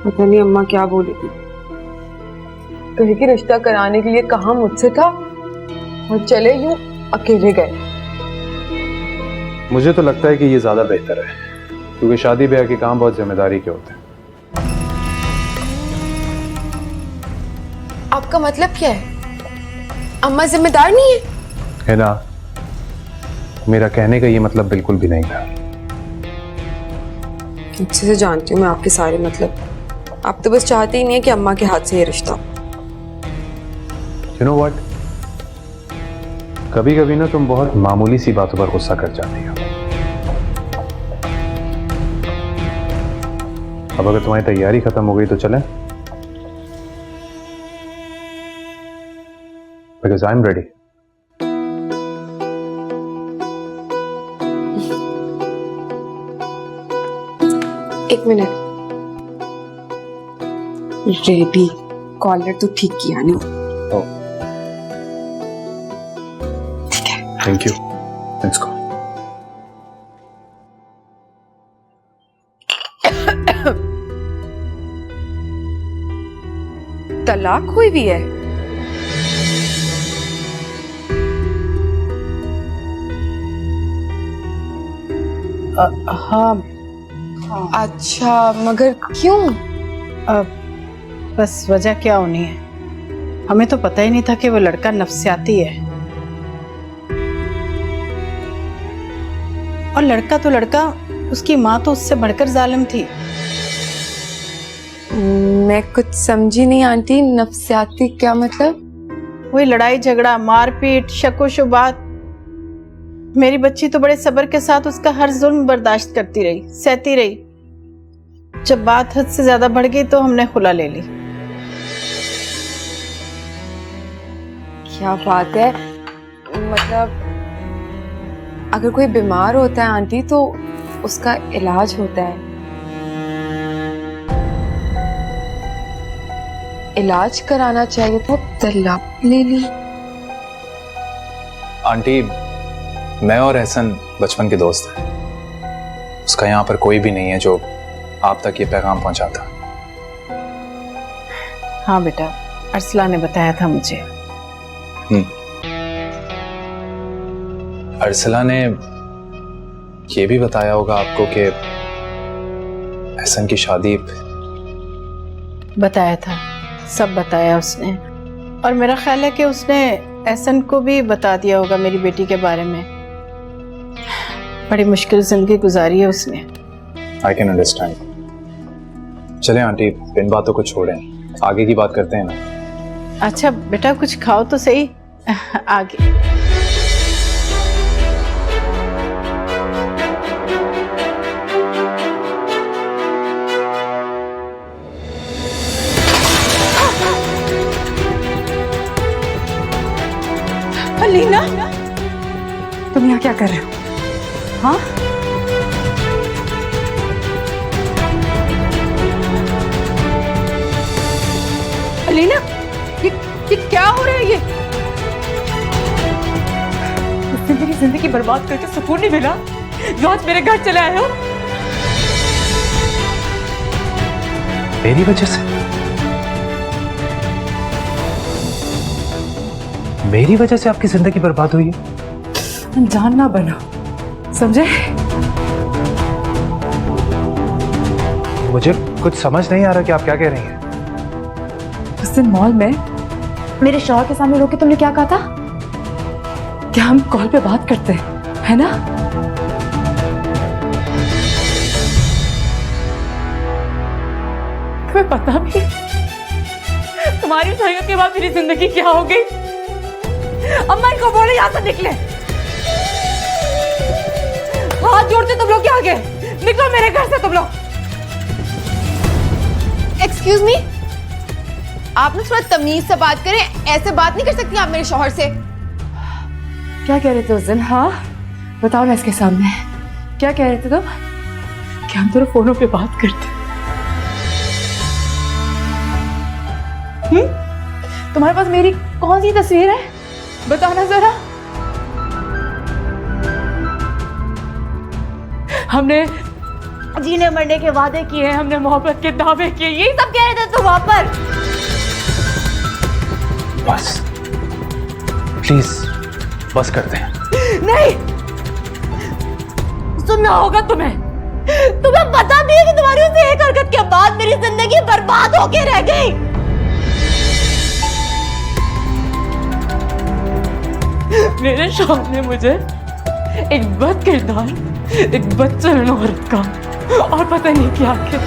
पता नहीं अम्मा क्या बोली थी। कहे कि रिश्ता कराने के लिए कहा मुझसे था और चले यूं अकेले गए। मुझे तो लगता है कि ये ज्यादा बेहतर है, क्योंकि शादी ब्याह के काम बहुत जिम्मेदारी के होते हैं। आपका मतलब क्या है? अम्मा जिम्मेदार नहीं है ना? मेरा कहने का ये मतलब बिल्कुल भी नहीं था। अच्छे से जानती हूँ मैं आपके सारे मतलब। आप तो बस चाहते ही नहीं है कि अम्मा के हाथ से ये रिश्ता। You know what? कभी कभी ना तुम बहुत मामूली सी बातों पर गुस्सा कर जाती हो। अब अगर तुम्हारी तैयारी खत्म हो गई तो चलें? Because I'm ready. एक मिनट। रेडी कॉलर तो ठीक किया नहीं। Oh. ठीक है। Thank you. Let's go. तलाक हुई भी है? हाँ। अच्छा, मगर क्यों? बस वजह क्या होनी है, हमें तो पता ही नहीं था कि वो लड़का नफसियाती है। और लड़का तो लड़का, उसकी माँ तो उससे बढ़कर जालिम थी। मैं कुछ समझी नहीं आंटी, नफसियाती क्या मतलब? वही लड़ाई झगड़ा, मारपीट, शको शुबात। मेरी बच्ची तो बड़े सब्र के साथ उसका हर जुल्म बर्दाश्त करती रही, सहती रही। जब बात हद से ज्यादा बढ़ गई तो हमने खुला ले ली। क्या बात है, मतलब अगर कोई बीमार होता है आंटी तो उसका इलाज होता है। इलाज कराना चाहिए था, तलाक ले ली। आंटी, मैं और एहसन बचपन के दोस्त हैं। उसका यहाँ पर कोई भी नहीं है जो आप तक ये पैगाम पहुंचाता। हाँ बेटा, अरसला ने बताया था मुझे। अरसला ने ये भी बताया होगा आपको कि एहसन की शादी। बताया था, सब बताया उसने। और मेरा ख्याल है कि उसने एहसन को भी बता दिया होगा मेरी बेटी के बारे में। बड़ी मुश्किल जिंदगी गुजारी है उसने। I can understand. चलें आंटी, इन बातों को छोड़ें, आगे की बात करते हैं ना। अच्छा बेटा, कुछ खाओ तो सही। आगे अलीना, तुम यहाँ क्या कर रहे हो? हाँ, अलीना, ये क्या हो रहा है? ये इससे मेरी जिंदगी बर्बाद करके सुकून नहीं मिला जो आज मेरे घर चले आए हो। मेरी वजह से? मेरी वजह से आपकी जिंदगी बर्बाद हुई है? अनजान ना बनो, समझे? मुझे कुछ समझ नहीं आ रहा कि आप क्या कह रही हैं। उस दिन मॉल में मेरे शौहर के सामने रोके तुमने क्या कहा था कि हम कॉल पे बात करते हैं, है ना? तुम्हें पता भी तुम्हारी सही के बाद मेरी जिंदगी क्या हो गई? अम्मा इनको बोले यहाँ से निकले। हाथ जोड़ते तुम लोग क्या आगे निकलो मेरे घर से तुम लोग। एक्सक्यूज मी, आप ना थोड़ा तमीज से बात करें, ऐसे बात नहीं कर सकती आप मेरे शौहर से। क्या कह रहे थे उस दिन? हाँ बताओ ना इसके सामने, क्या कह रहे थे तुम? कि हम दोनों फोनों पे बात करते। तुम्हारे पास मेरी कौन सी तस्वीर है, बताना जरा। जीने मरने के वादे किए, हमने मोहब्बत के दावे किए, यही सब कह रहे थे तुम वहां पर। बस प्लीज बस करते हैं। नहीं सुनना होगा तुम्हें पता भी है कि तुम्हारी उस एक हरकत के बाद मेरी जिंदगी बर्बाद होके रह गई। मेरे शौहर ने मुझे एक बद किरदार, एक बदचलन औरत का और पता नहीं क्या क्या।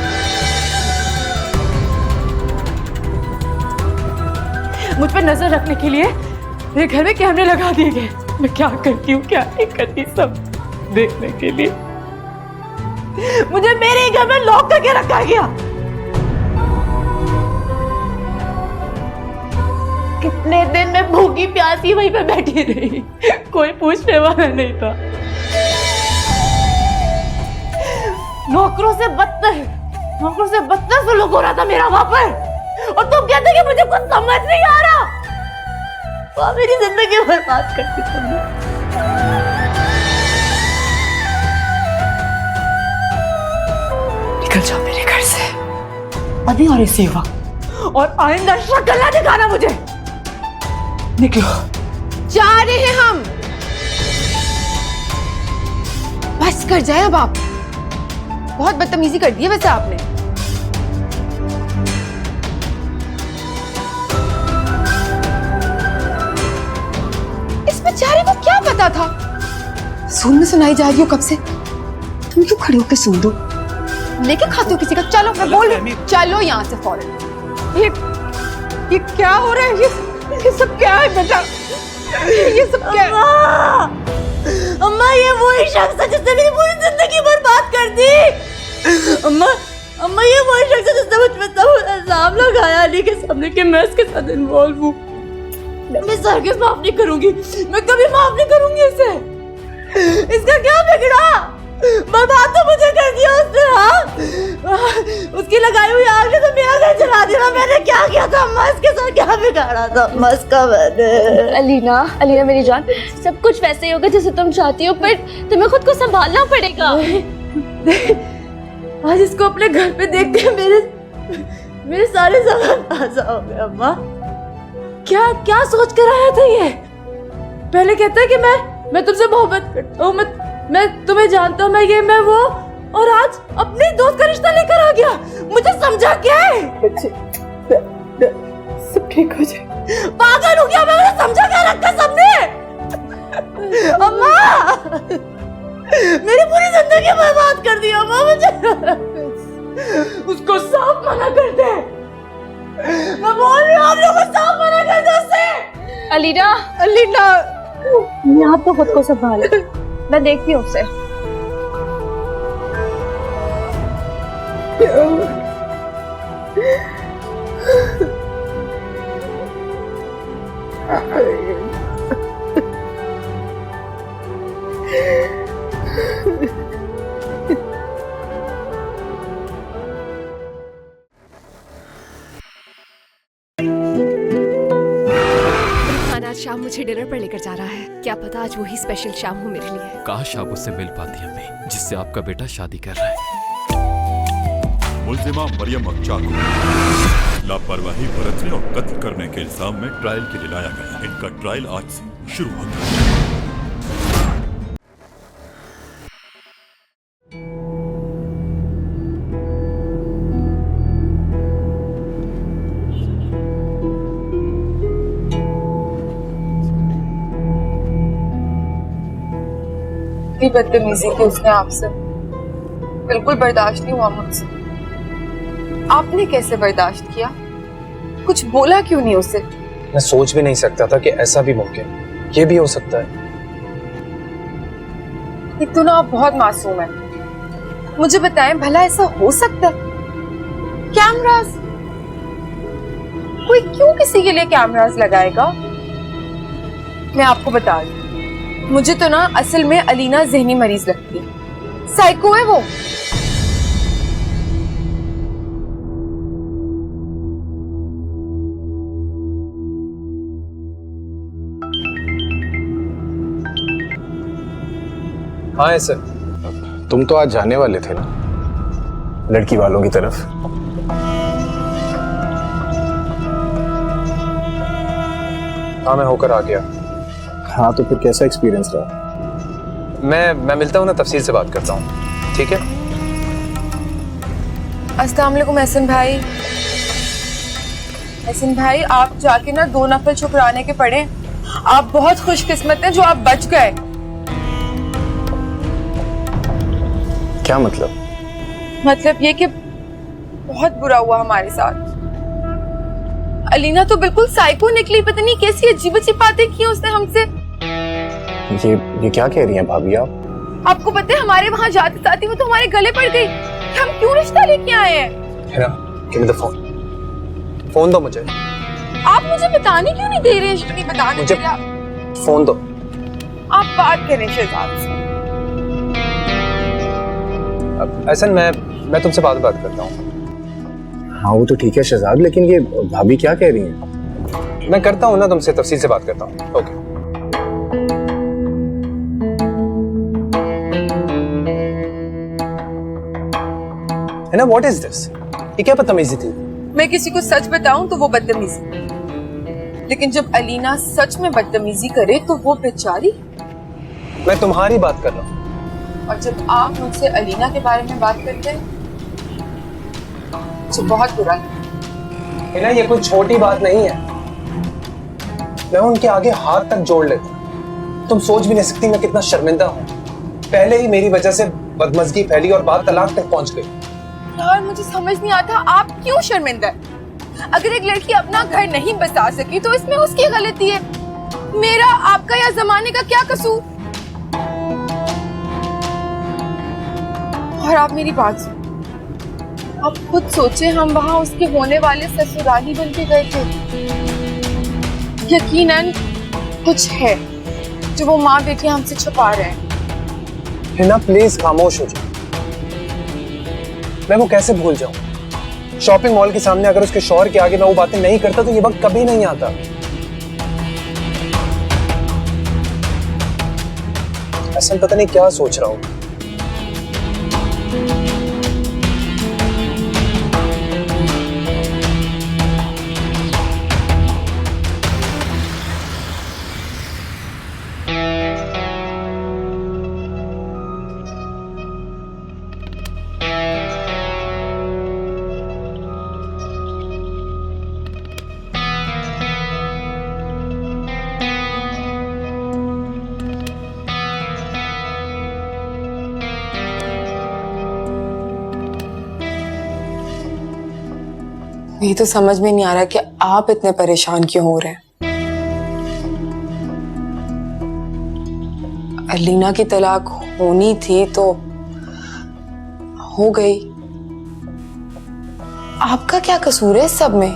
मुझ पर नजर रखने के लिए मेरे घर में कैमरे लगा दिए गए। मैं क्या करती हूँ क्या नहीं करती सब देखने के लिए मुझे मेरे घर में लॉक करके रखा गया। कितने दिन मैं भूखी प्यासी वहीं पे बैठी रही, कोई पूछने वाला नहीं था। नौकरों से बदतर सुलूक हो रहा था मेरा वहां पर, और तुम कहते कि मुझे कुछ समझ नहीं आ रहा। वहां मेरी जिंदगी बर्बाद करती तुमने। निकल जाओ मेरे घर से अभी और इसी वक्त, और आइंदा शक्ल ना दिखाना मुझे। निकलो। जा रहे हैं हम। बस कर जाए अब आप। बहुत बदतमीजी कर दी है वैसे आपने। इस बेचारे को क्या पता था? सुन में सुनाई जा रही हो कब से। तुम क्यों खड़े होकर सुन दो? लेके खाते हो किसी का? चलो मैं बोल रही हूं, चलो यहाँ से फौरन। ये क्या हो रहा है? ये सब क्या है बेटा? ये सब क्या है? अम्मा ये वही शख्स है जिसने मेरी पूरी जिंदगी बर्बाद कर दी। अम्मा ये वही शख्स है जिसने मुझ पर सब इल्जाम लगाया अली के सामने कि मैं इसके साथ इन्वॉल्व हूँ। मैं हरगिज़ माफ नहीं करूंगी, मैं कभी माफ नहीं करूंगी इसे। इसका क्या बिगड़ा? बर्बाद तो मुझे कर दिया उसने। हाँ उसकी लगाई हुई आग ने तो मेरा घर जला दिया। मैंने क्या किया था अम्मा? इसके साथ क्या बिगाड़ा था अम्मा इसका मैंने? अलीना मेरी जान, सब कुछ वैसे ही होगा जैसे तुम चाहती हो, पर तुम्हें खुद को संभालना पड़ेगा। आज इसको अपने घर पे देख के मेरे सारे ज़बान ताज़ा हो गए। अम्मा क्या सोच कर आया था ये? पहले कहता है कि मैं तुमसे मोहब्बत करता हूँ, मैं तुम्हें जानता हूँ, मैं वो, और आज अपने दोस्त का रिश्ता लेकर आ गया। मुझे समझा क्या है? सब ठीक हो जाए। पागल हो गया मैं? मुझे समझा क्या रखा सबने? अम्मा मेरी पूरी जिंदगी बर्बाद कर दी अम्मा। मुझे उसको साफ मना कर दे। मैं बोल रही हूँ आप लोगों को साफ मना कर दो उससे। अलीना आप तो खुद को संभाल, मैं देखती हूँ उसे। आज शाम मुझे डिनर पर लेकर जा रहा है। क्या पता आज वही स्पेशल शाम हो मेरे लिए। काश आप उससे मिल पाती अम्मी, जिससे आपका बेटा शादी कर रहा है। मुल्जिमा मरियम अक्चा को लापरवाही बरतने और कत्ल करने के इल्जाम में ट्रायल के लिए लाया गया। इनका ट्रायल आज से शुरू होता है। बदतमीजी की उसने आपसे, बिल्कुल बर्दाश्त नहीं हुआ मुझसे। आपने कैसे बर्दाश्त किया? कुछ बोला क्यों नहीं उसे? मैं सोच भी नहीं सकता था कि ऐसा भी मुमकिन, ये भी हो सकता है। एक तो ना आप बहुत मासूम हैं। मुझे बताएं भला ऐसा हो सकता है? कैमरास, कोई क्यों किसी के लिए कैमरास लगाएगा? मैं आपको बता दूं, मुझे तो ना असल में अलीना जहनी मरीज लगती है। साइको है वो। हाँ सर, तुम तो आज जाने वाले थे ना? लड़की वालों की तरफ। हाँ मैं होकर आ गया। हाँ तो फिर कैसा एक्सपीरियंस रहा? मैं मिलता हूँ ना, तफसील से बात करता हूँ, ठीक है? अस्सलाम वालेकुम एहसन भाई। एहसन भाई, आप जाके ना 2 नफल शुक्राने के पढ़े। आप बहुत खुशकिस्मत हैं जो आप बच गए। क्या मतलब? मतलब ये कि बहुत बुरा हुआ हमारे साथ। अलीना तो बिल्कुल साइको निकली, पता नहीं कैसी अजीब अजीब बातें की उसने हमसे। ये क्या कह रही हैं भाभी आप? आपको पता है हमारे वहाँ जाते जाते वो तो हमारे गले पड़ गई। हम क्यों रिश्ता लेके आए हैं? है ना, give me the phone। Phone दो मुझे। आप मुझे बताने क्यों नहीं दे रहे हैं? नहीं बताने मुझे दे रहे आप। फोन दो। आप बात करें शहजाद से। ऐसा मैं तुमसे बात करता हूँ। हाँ वो तो ठीक है शहजाद, लेकिन ये भाभी क्या कह रही हैं? मैं करता हूँ ना, तुमसे तफसील से बात करता हूँ। ओके। है ना, व्हाट इज दिस? ये क्या बदतमीजी थी? मैं किसी को सच बताऊं तो वो बदतमीजी, लेकिन जब अलीना सच में बदतमीजी करे तो वो बेचारी। मैं तुम्हारी बात कर रहा हूँ। और जब आप मुझसे अलीना के बारे में बात करते हैं तो बहुत बुरा लगता है ना, ये कोई छोटी बात नहीं है। मैं उनके आगे हाथ तक जोड़ लेता। तुम सोच भी नहीं सकती मैं कितना शर्मिंदा हूँ। पहले ही मेरी वजह से बदमज़गी फैली और बात तलाक तक पहुंच गई। यार मुझे समझ नहीं आता आप क्यों शर्मिंदा है? अगर एक लड़की अपना घर नहीं बसा सकी तो इसमें उसकी गलती है। मेरा, आपका या जमाने का क्या कसूर? और आप मेरी बात सुनो, आप खुद सोचे, हम वहां उसके होने वाले ससुराली बन के गए थे। यकीनन कुछ है जो वो माँ बेटी हमसे छुपा रहे हैं। हिना प्लीज खामोश हो जाओ। मैं वो कैसे भूल जाऊं? शॉपिंग मॉल के सामने अगर उसके शौहर के आगे मैं वो बातें नहीं करता तो ये वक्त कभी नहीं आता। असल पता नहीं क्या सोच रहा हूं। ये तो समझ में नहीं आ रहा कि आप इतने परेशान क्यों हो रहे हैं। अलीना की तलाक होनी थी तो हो गई। आपका क्या कसूर है इस सब में?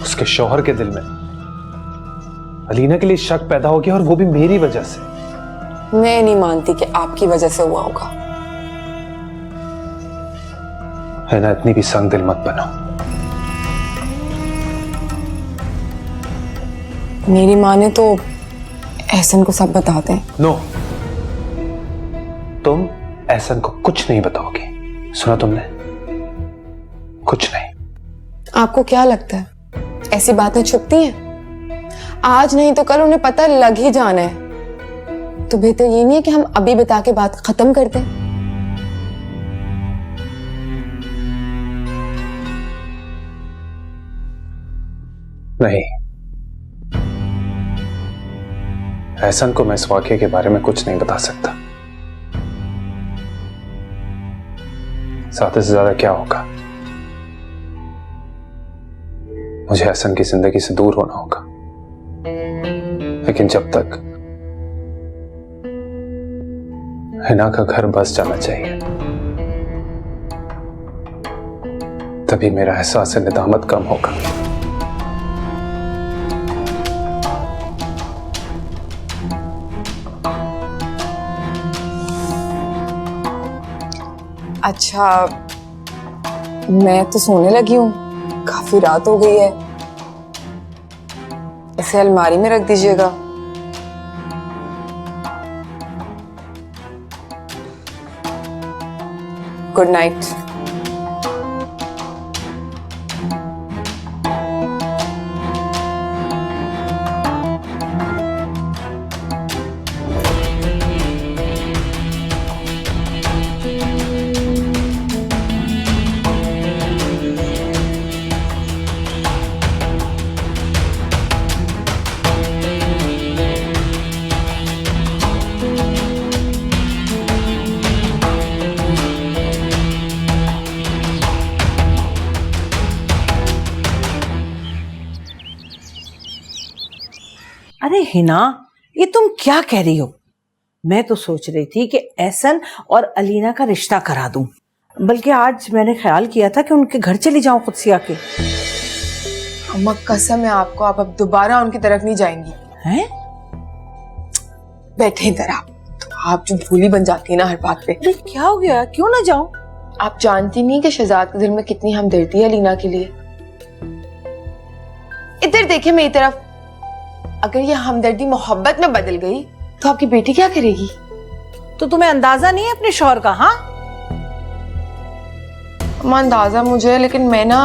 उसके शौहर के दिल में अलीना के लिए शक पैदा हो गया और वो भी मेरी वजह से। मैं नहीं मानती कि आपकी वजह से हुआ होगा। है ना, इतनी भी संग दिल मत बनो। मेरी माँ ने तो एहसन को सब बता दें। नो, तुम एहसन को कुछ नहीं बताओगे। सुना तुमने? कुछ नहीं। आपको क्या लगता है ऐसी बातें छुपती हैं? आज नहीं तो कल उन्हें पता लग ही जाना है। तो बेहतर ये नहीं है कि हम अभी बता के बात खत्म कर दें? नहीं, एहसन को मैं इस वाकये के बारे में कुछ नहीं बता सकता। ज्यादा से ज्यादा क्या होगा, मुझे एहसन की जिंदगी से दूर होना होगा। लेकिन जब तक हिना का घर बस जाना चाहिए, तभी मेरा एहसास निदामत कम होगा। अच्छा, मैं तो सोने लगी हूँ, काफी रात हो गई है। इसे अलमारी में रख दीजिएगा। Good night. अरे हिना, ये तुम क्या कह रही हो? मैं तो सोच रही थी कि एहसन और अलीना का रिश्ता करा दूं। बल्कि आज मैंने ख्याल किया था कि उनके घर चली जाऊं खुद से आके। अम्मा कसम है आपको, आप अब दोबारा उनकी तरफ नहीं जाएंगी। हैं? बैठे इधर आप जो भूली बन जाती है ना हर बात पे। अरे क्या हो गया, क्यों ना जाऊं? आप जानती नहीं कि शहजाद के दिल में कितनी हमदर्दी है लीना के लिए। इधर देखिए मेरी तरफ, अगर ये हमदर्दी मोहब्बत में बदल गई तो आपकी बेटी क्या करेगी? तो तुम्हें अंदाजा नहीं है अपने शौहर का? हाँ अम्मा अंदाजा मुझे है, लेकिन मैं ना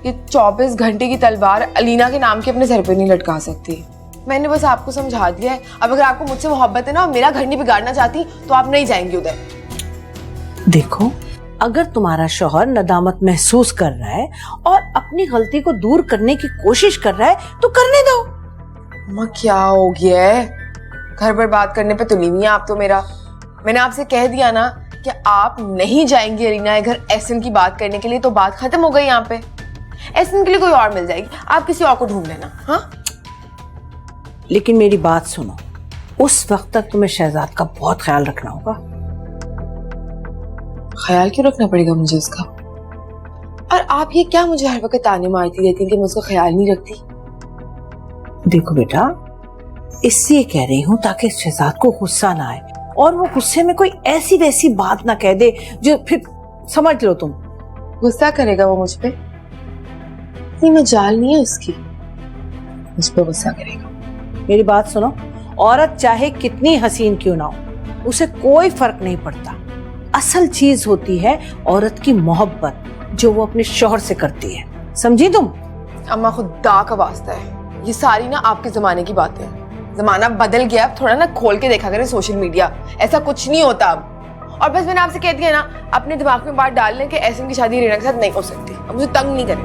ये 24 घंटे की तलवार अलीना के नाम के अपने सर पे नहीं लटका सकती। मैंने बस आपको समझा दिया है। अब अगर आपको मुझसे मोहब्बत है ना, मेरा घर नहीं बिगाड़ना चाहती तो आप नहीं जाएंगी उधर। देखो, अगर तुम्हारा शौहर नदामत महसूस कर रहा है और अपनी गलती को दूर करने की कोशिश कर रहा है तो करने दो। अम्मा क्या हो गया है? घर बर्बाद करने पे तुली हुई हैं आप तो मेरा। मैंने आपसे कह दिया ना कि आप नहीं जाएंगी अलीना के घर एहसन की बात करने के लिए, तो बात खत्म हो गई यहाँ पे। एहसन के लिए कोई और मिल जाएगी, आप किसी और को ढूंढ लेना। हाँ लेकिन मेरी बात सुनो, उस वक्त तक तुम्हें शहजाद का बहुत ख्याल रखना होगा। ख्याल क्यों रखना पड़ेगा मुझे उसका? और आप ये क्या मुझे हर वक्त ताने मारती रहती हैं कि मैं उसका ख्याल नहीं रखती? देखो बेटा, इसलिए कह रही हूँ ताकि शहजाद को गुस्सा ना आए और वो गुस्से में कोई ऐसी वैसी बात ना कह दे जो फिर समझ लो तुम। गुस्सा करेगा वो मुझ पे? इतनी मजाल नहीं है उसकी, मुझ पे गुस्सा करेगा। मेरी बात सुनो, औरत चाहे कितनी हसीन क्यों ना हो, उसे कोई फर्क नहीं पड़ता। असल चीज होती है औरत की मोहब्बत, जो वो अपने शौहर से करती है। समझी तुम? अम्मा खुदा का वास्ता है, ये सारी ना आपके जमाने की बातें हैं। जमाना बदल गया, अब थोड़ा ना खोल के देखा करें सोशल मीडिया। ऐसा कुछ नहीं होता अब। और बस मैंने आपसे कह दिया ना, अपने दिमाग में बात डाल लें कि एहसन की शादी रीना के साथ नहीं हो सकती। अब मुझे तंग नहीं करें।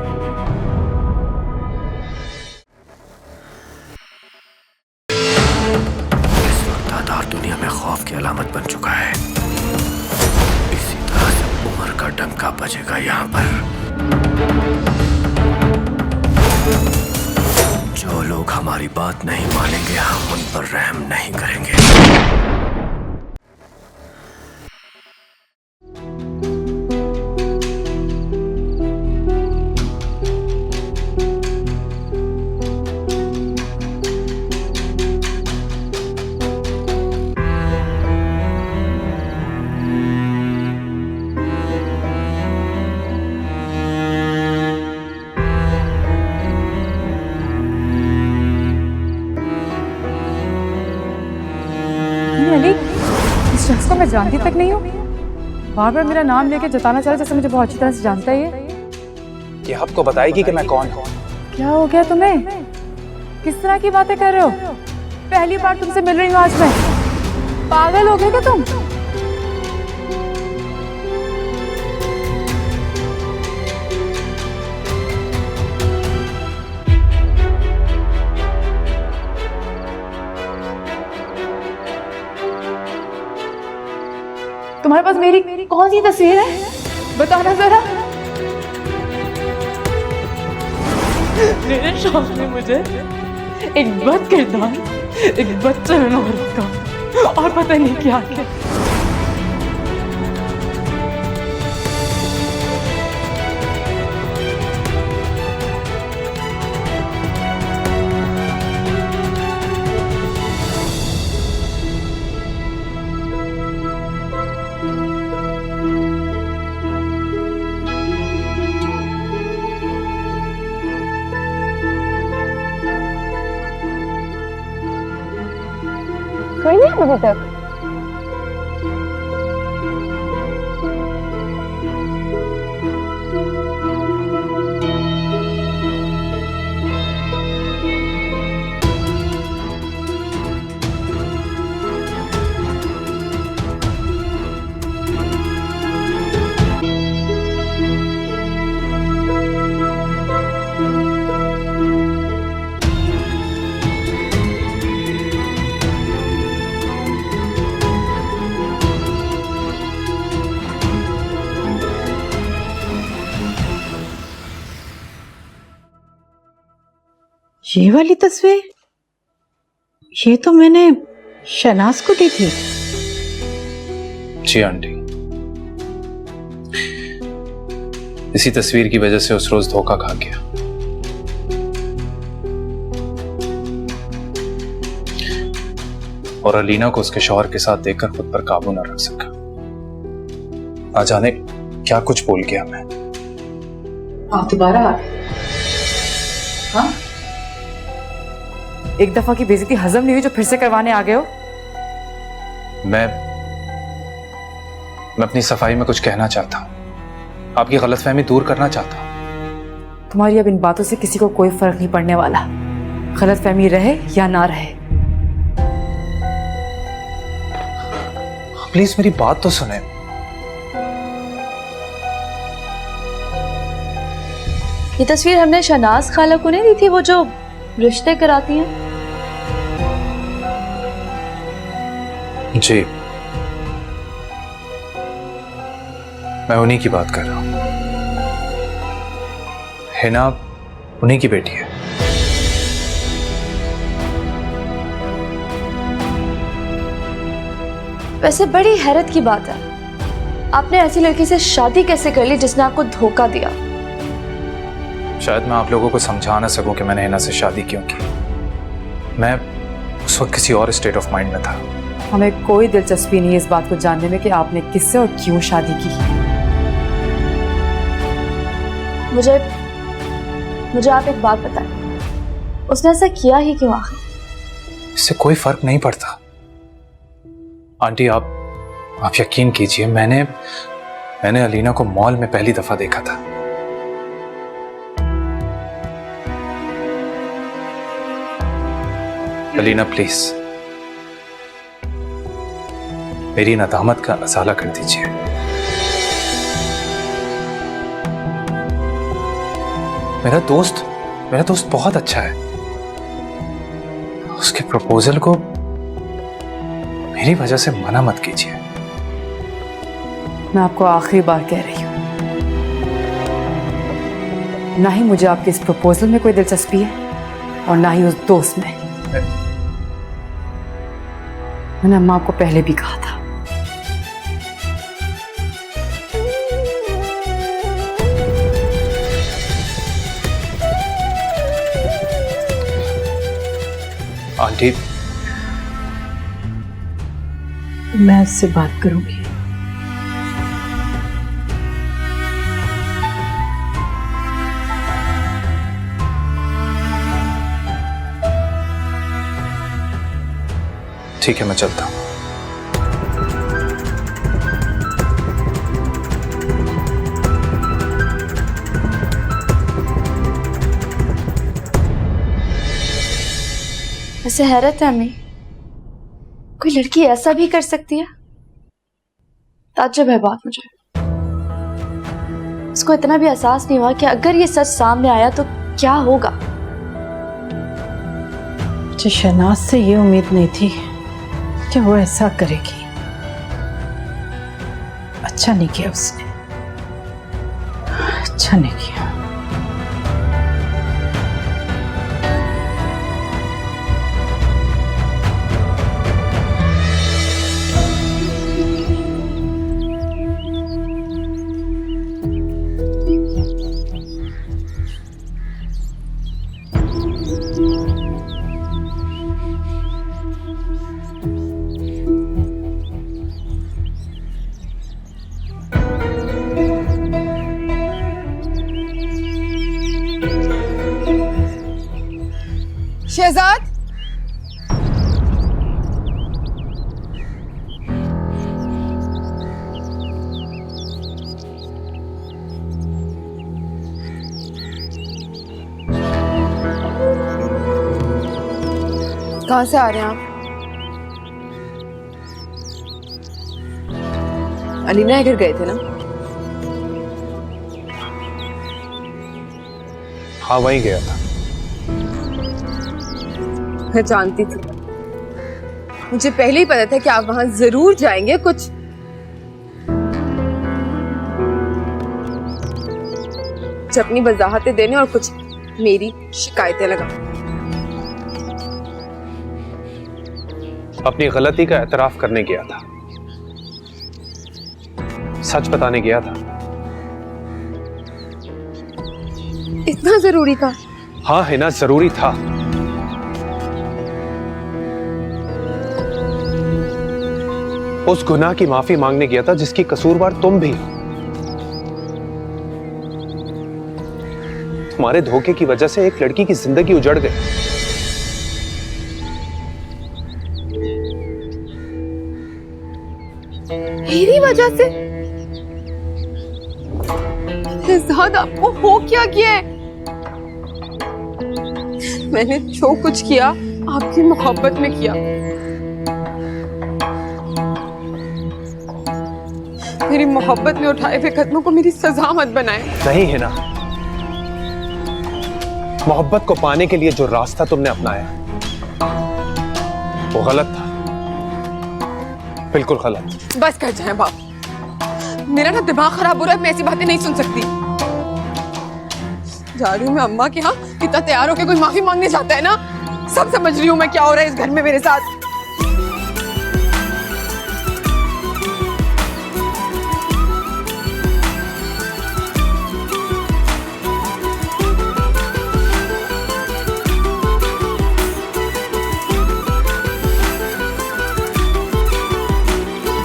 इस वक्त आधार दुनिया में खौफ की अलामत बन चुका है। इसी तरह से उम्र का डंका बजेगा यहाँ पर। जो लोग हमारी बात नहीं मानेंगे, हम उन पर रहम नहीं करेंगे। अली, इस शख्स को मैं जानती तक नहीं हूँ। बार बार मेरा नाम लेके जताना चाह रहा जैसे मुझे बहुत अच्छी तरह से जानता ही है। ये आपको बताएगी कि मैं कौन हूँ। क्या हो गया तुम्हें? किस तरह की बातें कर रहे हो? पहली बार तुमसे मिल रही हूँ आज मैं। पागल हो गए क्या तुम? तुम्हारे पास मेरी कौन सी तस्वीर है? बताना जरा। मेरे शौक ने मुझे एक बद किरदार, एक बदचलन औरत का और पता नहीं क्या क्या। कोई नहीं अभी तक। ये वाली तस्वीर, ये तो मैंने शहनाज को दी थी। जी आंटी, इसी तस्वीर की वजह से उस रोज धोखा खा गया। और अलीना को उसके शौहर के साथ देखकर खुद पर काबू न रख सका। ना जाने क्या कुछ बोल गया मैं। आप दोबारा आ गए? हाँ? एक दफा की बेइज्जती हजम नहीं हुई जो फिर से करवाने आ गए हो? मैं अपनी सफाई में कुछ कहना चाहता हूं, आपकी गलतफहमी दूर करना चाहता हूं। तुम्हारी अब इन बातों से किसी को कोई फर्क नहीं पड़ने वाला, गलतफहमी रहे या ना रहे। प्लीज मेरी बात तो सुने। ये तस्वीर हमने शहनाज खाला को नहीं दी थी, वो जो रिश्ते कराती हैं? जी, मैं उन्हीं की बात कर रहा हूं। हिना उन्हीं की बेटी है। वैसे बड़ी हैरत की बात है, आपने ऐसी लड़की से शादी कैसे कर ली जिसने आपको धोखा दिया? शायद मैं आप लोगों को समझा ना सकूं कि मैंने हिना से शादी क्यों की। मैं उस वक्त किसी और स्टेट ऑफ माइंड में था। हमें कोई दिलचस्पी नहीं है इस बात को जानने में कि आपने किससे और क्यों शादी की। मुझे आप एक बात बताएं, उसने ऐसा किया ही क्यों आखिर? इससे कोई फर्क नहीं पड़ता आंटी। आप यकीन कीजिए, मैंने अलीना को मॉल में पहली दफा देखा था। अलीना प्लीज मेरी नदामत का असाला कर दीजिए। मेरा दोस्त बहुत अच्छा है। उसके प्रपोजल को मेरी वजह से मना मत कीजिए। मैं आपको आखिरी बार कह रही हूं, ना ही मुझे आपके इस प्रपोजल में कोई दिलचस्पी है और ना ही उस दोस्त में। मैंने अम्मा आपको पहले भी कहा था। आंटी, मैं उससे बात करूंगी। ठीक है, मैं चलता हूं। वैसे हैरत है हमें, कोई लड़की ऐसा भी कर सकती है। ताज्जुब है बात मुझे। उसको इतना भी एहसास नहीं हुआ कि अगर ये सच सामने आया तो क्या होगा। मुझे शहनाज से ये उम्मीद नहीं थी कि वो ऐसा करेगी। अच्छा नहीं किया उसने, अच्छा नहीं किया। शहजाद, कहाँ से आ रहे हैं आप? अलीना के घर गए थे ना? हाँ, वहीं गया था। मैं जानती थी, मुझे पहले ही पता था कि आप वहां जरूर जाएंगे। कुछ अपनी वजाहतें देने और कुछ मेरी शिकायतें लगा। अपनी गलती का एतराफ करने गया था, सच बताने गया था। इतना जरूरी था? हाँ हिना, जरूरी था। उस गुनाह की माफी मांगने गया था जिसकी कसूरवार तुम भी हो। तुम्हारे धोखे की वजह से एक लड़की की जिंदगी उजड़ गई। मेरी वजह से? शहजाद, आपको हो क्या किया है? मैंने जो कुछ किया आपकी मोहब्बत में किया। मेरी मोहब्बत में उठाए हुए कदमों को मेरी सजा मत बनाए। नहीं है ना, मोहब्बत को पाने के लिए जो रास्ता तुमने अपनाया वो गलत था, बिल्कुल गलत। बस कर जाए बाप, मेरा ना दिमाग खराब हो रहा है, मैं ऐसी बातें नहीं सुन सकती। जा रही हूँ मैं अम्मा के यहाँ, इतना तैयार होकर कोई माफी मांगने जाता है ना। सब समझ रही हूँ मैं क्या हो रहा है इस घर में मेरे साथ।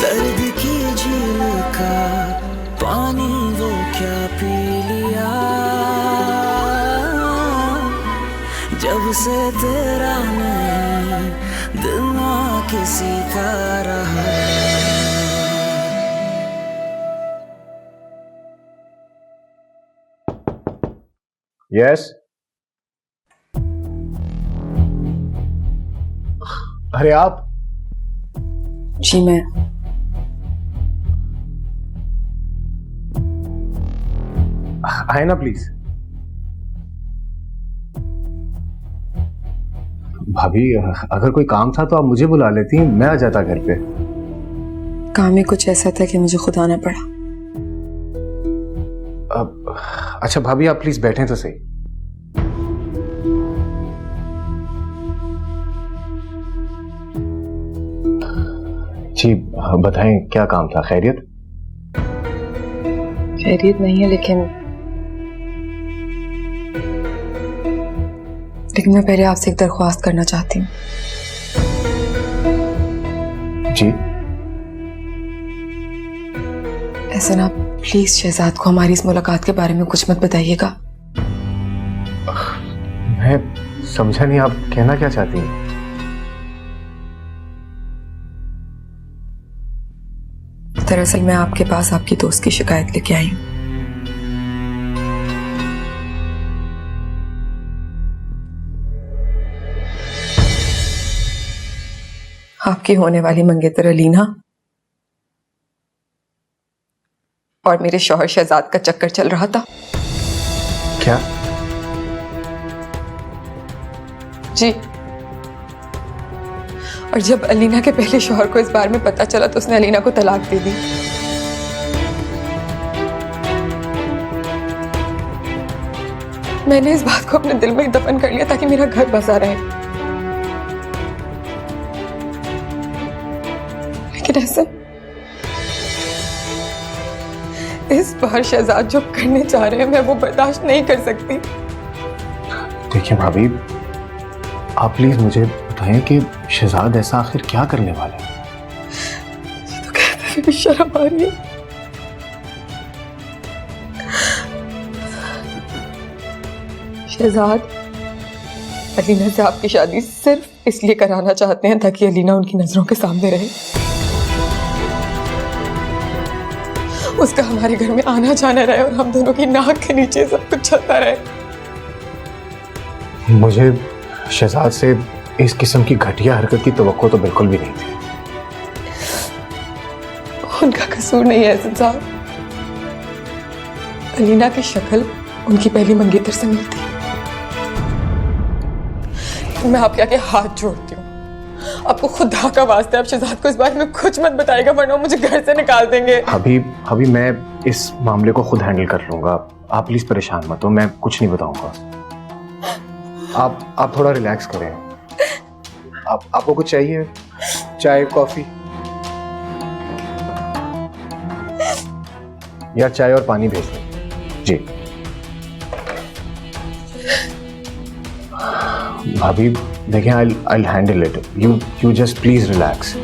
दर्द की झील का पानी वो क्या पी लिया, जब से तेरा नहीं दिल ना किसी का रहा। यस। अरे आप? जी मैं। आए ना प्लीज। भाभी अगर कोई काम था तो आप मुझे बुला लेती, मैं आ जाता घर पे। काम ही कुछ ऐसा था कि मुझे खुद आना पड़ा। अच्छा भाभी आप प्लीज बैठें तो सही। जी बताएं क्या काम था? खैरियत? खैरियत नहीं है, लेकिन मैं पहले आपसे एक दरख्वास्त करना चाहती हूँ। जी। ऐसा ना प्लीज शहजाद को हमारी इस मुलाकात के बारे में कुछ मत बताइएगा। मैं समझा नहीं, आप कहना क्या चाहती हैं? दरअसल मैं आपके पास आपकी दोस्त की शिकायत लेके आई हूँ। आपकी होने वाली मंगेतर अलीना और मेरे शौहर शहजाद का चक्कर चल रहा था। क्या? जी। और जब अलीना के पहले शौहर को इस बारे में पता चला तो उसने अलीना को तलाक दे दी। मैंने इस बात को अपने दिल में दफन कर लिया ताकि मेरा घर बसा रहे, लेकिन ऐसे इस बार शहजाद जो करने जा रहे हैं मैं वो बर्दाश्त नहीं कर सकती। देखिए भाभी आप प्लीज मुझे बताएं कि शहजाद ऐसा आखिर क्या करने वाला है? तो कहते हुए शर्म आ रही है। शहजाद अलीना से आपकी शादी सिर्फ इसलिए कराना चाहते हैं ताकि अलीना उनकी नजरों के सामने रहे, उसका हमारे घर में आना जाना रहे और हम दोनों की नाक के नीचे सब कुछ चलता रहे। मुझे शहजाद से इस किस्म की घटिया हरकत की तवक्को तो बिल्कुल भी नहीं थी। उनका कसूर नहीं है हसन साहब। अलीना की शक्ल उनकी पहली मंगेतर से मिलती। मैं आपके आगे हाथ जोड़ती हूँ, आपको खुदा का वास्ते आप शहजाद को इस बारे में कुछ मत बताइएगा वरना मुझे घर से निकाल देंगे। अभी मैं इस मामले को खुद हैंडल कर लूंगा, आप प्लीज परेशान मत हो, मैं कुछ नहीं बताऊंगा। आप थोड़ा रिलैक्स करें। आपको कुछ चाहिए? चाय कॉफी? यार चाय और पानी भेज दो जी। भाभी देखें, I handle it, you just please relax.